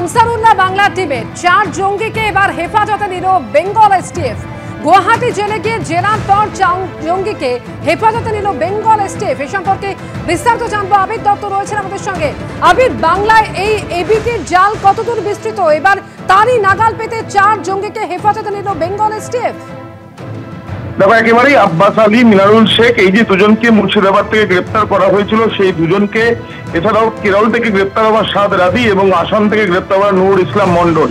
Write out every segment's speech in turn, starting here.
আনসারুল্লাহ বাংলা টিমের 4 জঙ্গিকে এবার হেফাজতে নিল বেঙ্গল এসটিএফ। গুয়াহাটি জেলে গিয়ে জেরার পর জঙ্গিকে হেফাজতে নিল বেঙ্গল এসটিএফ। এই সম্পর্কে বিস্তারিত জানবো, আবির দত্ত রয়েছেন আমাদের সঙ্গে। আবির, বাংলায় এই এবিটির জাল কতদূর বিস্তৃত? এবার তারই নাগাল পেতে 4 জঙ্গিকে হেফাজতে নিল বেঙ্গল এসটিএফ। দেখো, একেবারেই আব্বাস আলী, মিনারুল শেখ, এই যে দুজনকে মুর্শিদাবাদ থেকে গ্রেপ্তার করা হয়েছিল, সেই দুজনকে এছাড়াও কেরল থেকে গ্রেপ্তার হওয়া সাদ রাবি এবং আসাম থেকে গ্রেপ্তার হওয়া নূর ইসলাম মন্ডল,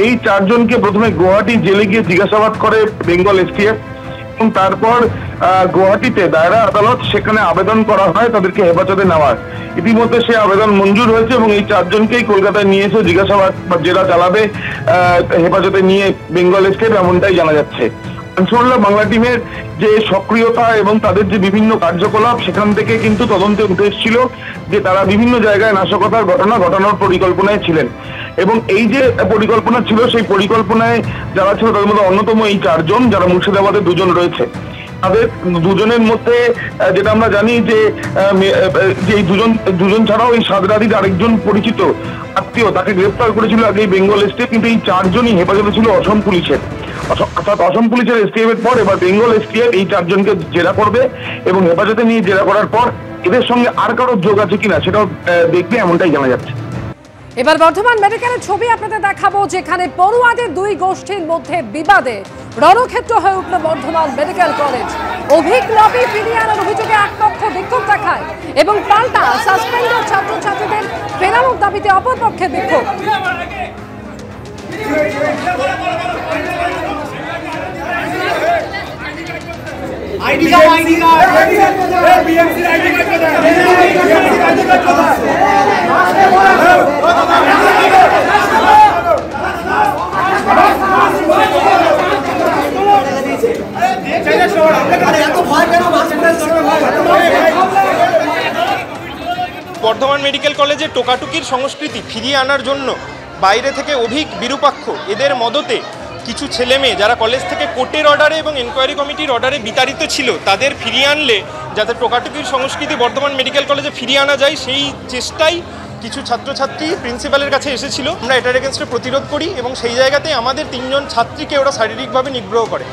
এই 4 জনকে প্রথমে গুয়াহাটি জেলে গিয়ে জিজ্ঞাসাবাদ করে বেঙ্গল এসটিএফ এবং তারপর গুয়াহাটিতে দায়রা আদালত, সেখানে আবেদন করা হয় তাদেরকে হেফাজতে নেওয়ার। ইতিমধ্যে সে আবেদন মঞ্জুর হয়েছে এবং এই 4 জনকেই কলকাতায় নিয়ে এসে জিজ্ঞাসাবাদ বা জেরা চালাবে হেফাজতে নিয়ে বেঙ্গল এসটিএফ, এমনটাই জানা যাচ্ছে। আনসারুল্লাহ বাংলা টিমের যে সক্রিয়তা এবং তাদের যে বিভিন্ন কার্যকলাপ, সেখান থেকে কিন্তু তদন্তে উঠে এসেছিল যে তারা বিভিন্ন জায়গায় নাশকতার ঘটনা ঘটানোর পরিকল্পনায় ছিলেন এবং এই যে পরিকল্পনা ছিল, সেই পরিকল্পনায় যারা ছিল তাদের মধ্যে অন্যতম এই 4 জন, যারা মুর্শিদাবাদে 2 জন রয়েছে। তাদের 2 জনের মধ্যে যেটা আমরা জানি যে এই দুজন ছাড়াও এই সাদরাদির আরেকজন পরিচিত আত্মীয়, তাকে গ্রেপ্তার করেছিল আগে বেঙ্গল এসটিএফ, কিন্তু এই 4 জনই হেফাজতে ছিল অসম পুলিশের। অর্থাৎ অসম পুলিশের এসটিএফ এর পর এবার বেঙ্গল এসটিএফ এই 4 জনকে জেরা করবে এবং হেফাজতে নিয়ে জেরা করার পর এদের সঙ্গে আর কারোর যোগ আছে কিনা সেটাও দেখবে, এমনটাই জানা যাচ্ছে। এবার বর্ধমান মেডিকেলের ছবি আপনাদের দেখাবো, যেখানে পড়ুয়াদের 2 গোষ্ঠীর মধ্যে বিবাদে রণক্ষেত্র হয়ে উঠল বর্ধমান মেডিকেল কলেজ। অভিজ্ঞতা ফিরিয়ে আনার অভিযোগে এক পক্ষ বিক্ষোভ দেখায় এবং পাল্টা সাসপেন্ডেড ছাত্রছাত্রীদের ফেরানোর দাবিতে অপর পক্ষের বিক্ষোভ। বর্ধমান মেডিকেল কলেজে টোকাটুকির সংস্কৃতি ফিরিয়ে আনার জন্য বাইরে থেকে বিরূপাক্ষ এদের মদতে কিছু ছেলে মেয়ে যারা কলেজ থেকে কোর্টের অর্ডারে এবং এনকোয়ারি কমিটির অর্ডারে বিতাড়িত ছিল, তাদের ফিরিয়ে আনলে যাতে টোকাটুকির সংস্কৃতি বর্ধমান মেডিকেল কলেজে ফিরিয়ে আনা যায়, সেই চেষ্টাই কিছু ছাত্রছাত্রী প্রিন্সিপালের কাছে এসেছিল। আমরা এটার এগেনস্টে প্রতিরোধ করি এবং সেই জায়গাতে আমাদের 3 জন ছাত্রীকে ওরা শারীরিকভাবে নিগ্রহ করে,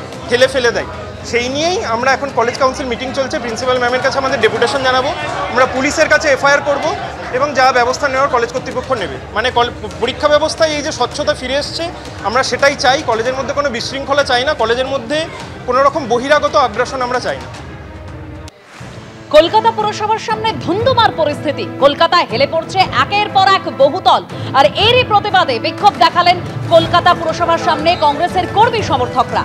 ফেলে দেয়। সেই নিয়েই আমরা এখন কলেজ কাউন্সিল মিটিং চলছে, প্রিন্সিপাল ম্যামের কাছে আমাদের ডেপুটেশন জানাবো, আমরা পুলিশের কাছে এফআইআর করব এবং যা ব্যবস্থা নেওয়ার কলেজ কর্তৃপক্ষ নেবে। মানে পরীক্ষা ব্যবস্থায় এই যে স্বচ্ছতা ফিরে এসছে, আমরা সেটাই চাই। কলেজের মধ্যে কোনো বিশৃঙ্খলা চাই না, কলেজের মধ্যে কোনো রকম বহিরাগত আগ্রাসন আমরা চাই না। কলকাতা পুরসভার সামনে ধুন্ধুমার পরিস্থিতি, কলকাতায় হেলে পড়ছে একের পর এক বহুতল, আর এরই প্রতিবাদে বিক্ষোভ দেখালেন কলকাতা পুরসভার সামনে কংগ্রেসের কর্মী সমর্থকরা।